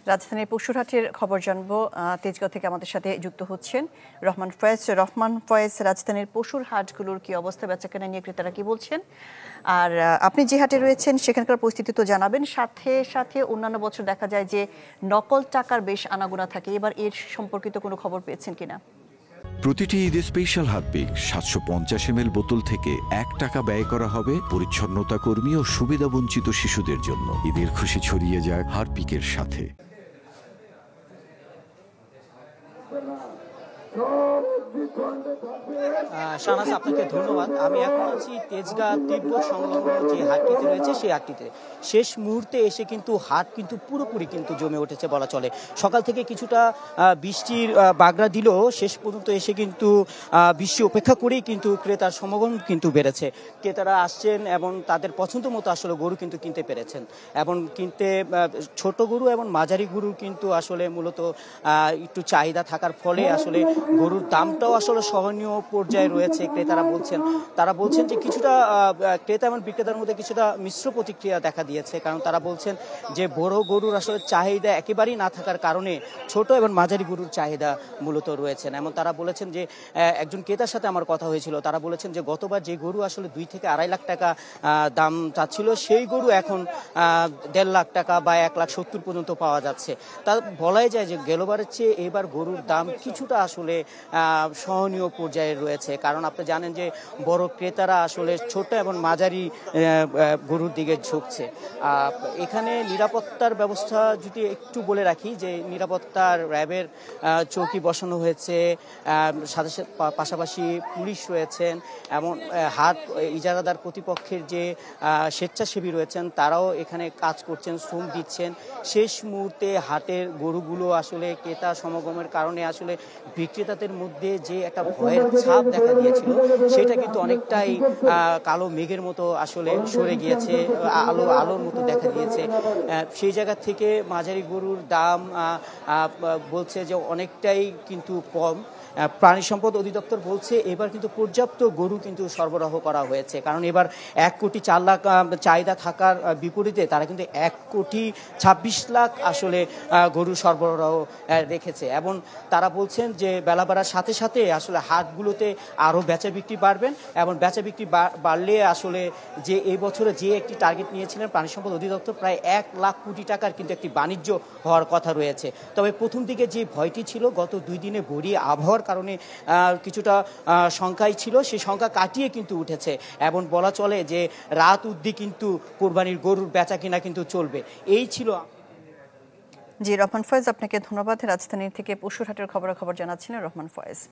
রাজধানীর পশুরহাটের খবর জানবো। তেজগাঁও থেকে আমাদের সাথে যুক্ত হচ্ছেন রহমান ফয়েজ। রাজধানীর পশুর হাটগুলোর কি অবস্থা, বেচাকেনা নিয়ে ক্রেতারা কি বলছেন? আর আপনি যে হাটে রয়েছেন সেখানকার পরিস্থিতি তো জানাবেন, সাথে সাথে অন্যান্য বছর দেখা যায় যে নকল টাকার বেশ আনাগোনা থাকে, এবার এর সম্পর্কিত কোনো খবর পেয়েছেন কিনা? প্রতিটি ঈদে স্পেশাল হারপিক 750 ml বোতল থেকে ৳1 ব্যয় করা হবে পরিচ্ছন্নতা কর্মী ও সুবিধাবঞ্চিত শিশুদের জন্য। ঈদের খুশি ছড়িয়ে যায় হারপিকের সাথে। শাহনাজ, আপনাকে ধন্যবাদ। আমি এখন আছি তেজগাঁ তিব্বত সংলগ্ন যে হাটটিতে রয়েছে সেই হাটটিতে। শেষ মুহূর্তে এসে কিন্তু হাট কিন্তু পুরোপুরি কিন্তু জমে উঠেছে বলা চলে। সকাল থেকে কিছুটা বৃষ্টির বাগড়া দিলেও শেষ পর্যন্ত এসে কিন্তু বৃষ্টি উপেক্ষা করেই কিন্তু ক্রেতার সমাগম কিন্তু বেড়েছে। ক্রেতারা আসছেন এবং তাদের পছন্দ মতো আসলে গরু কিন্তু কিনতে পেরেছেন এবং কিনতে ছোট গরু এবং মাঝারি গরু কিন্তু আসলে মূলত একটু চাহিদা থাকার ফলে আসলে গরুর দামটাও আসলে সহনীয় পর্যায়ে রয়েছে। তারা বলছেন যে কিছুটা ক্রেতা এবং বিক্রেতার মধ্যে কিছুটা মিশ্র প্রতিক্রিয়া দেখা দিয়েছে, কারণ তারা বলছেন যে বড় গরুর আসলে চাহিদা একেবারেই না থাকার কারণে ছোট এবং মাঝারি গরুর চাহিদা মূলত রয়েছেন। এবং তারা বলেছেন যে একজন ক্রেতার সাথে আমার কথা হয়েছিল, তারা বলেছেন যে গতবার যে গরু আসলে 2 থেকে 2.5 লাখ টাকা দাম চাচ্ছিল সেই গরু এখন 1.5 লাখ টাকা বা 1,70,000 পর্যন্ত পাওয়া যাচ্ছে। তা বলাই যায় যে গেলবারের চেয়ে এবার গরুর দাম কিছুটা আসলে সহনীয় পর্যায়ে রয়েছে, কারণ আপনি জানেন যে বড় ক্রেতারা আসলে ছোট এবং মাঝারি গরুর দিকে ঝুঁকছে। এখানে নিরাপত্তার ব্যবস্থা যদি একটু বলে রাখি, যে নিরাপত্তার র্যাবের চৌকি বসানো হয়েছে, সাথে পাশাপাশি পুলিশ রয়েছেন এবং হাট ইজারাদার প্রতিপক্ষের যে স্বেচ্ছাসেবী রয়েছেন তারাও এখানে কাজ করছেন, শ্রম দিচ্ছেন। শেষ মুহূর্তে হাটের গরুগুলো আসলে ক্রেতা সমাগমের কারণে আসলে বিক্রেতাদের মধ্যে যে একটা ভয়ের ছাপ দেখা দিয়েছিল সেটা কিন্তু অনেকটাই কালো মেঘের মতো আসলে সরে গিয়েছে, আলোর মতো দেখা দিয়েছে। সেই জায়গা থেকে মাঝারি গরুর দাম বলছে যে অনেকটাই কিন্তু কম। প্রাণী সম্পদ অধিদপ্তর বলছে এবার কিন্তু পর্যাপ্ত গরু কিন্তু সরবরাহ করা হয়েছে, কারণ এবার 1,04,00,000 চাহিদা থাকার বিপরীতে তারা কিন্তু 1,26,00,000 আসলে গরু সরবরাহ রেখেছে। এবং তারা বলছেন যে বেলা বাড়ার সাথে সাথে আসলে হাটগুলোতে আরও বেচা বিক্রি বাড়বেন এবং বেচা বিক্রি বাড়লে আসলে যে এই বছরে যে একটি টার্গেট নিয়েছিলেন প্রাণী সম্পদ অধিদপ্তর, প্রায় 1 লাখ কোটি টাকার কিন্তু একটি বাণিজ্য হওয়ার কথা রয়েছে। তবে প্রথম দিকে যে ভয়টি ছিল গত 2 দিনে বড়ি আবহাওয়ার কারণে কিছুটা সংখ্যাই ছিল, সেই সংখ্যা কাটিয়ে কিন্তু উঠেছে এবং বলা চলে যে রাত অবধি কিন্তু কোরবানির গরুর বেচা কিনা কিন্তু চলবে। এই ছিল। জি রহমান ফয়েজ, আপনাকে ধন্যবাদ। রাজধানী থেকে পশুরহাটের খবর জানাচ্ছিলেন রহমান ফয়েজ।